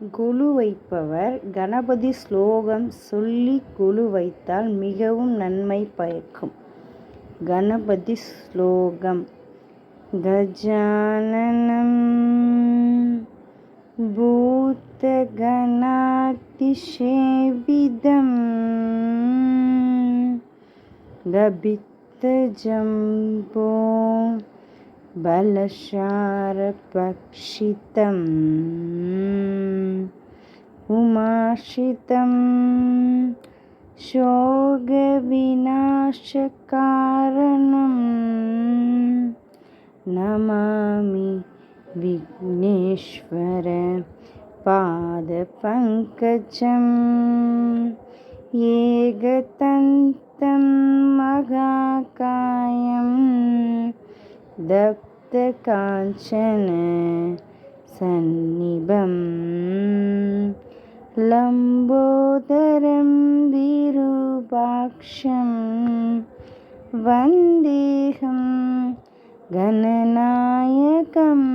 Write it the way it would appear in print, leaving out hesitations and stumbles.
கொலு வைப்பவர் கணபதி ஸ்லோகம் சொல்லி கொலு வைத்தால் மிகவும் நன்மை பயக்கும். கணபதி ஸ்லோகம். கஜானனம் பூதகணாதிசேவிதம் கபித்தஜம்போ பலசாரபக்ஷிதம் உமாசிதம் சோகவிநாசகாரணம் நமாமி விக்னேஸ்வர பாதபங்கஜம் ஏகதந்தம் மகாகாயம் தப்தகாஞ்சன சந்நிபம் லம்போதரம் விரூபாக்ஷம் வந்தேஹம் கணநாயகம்.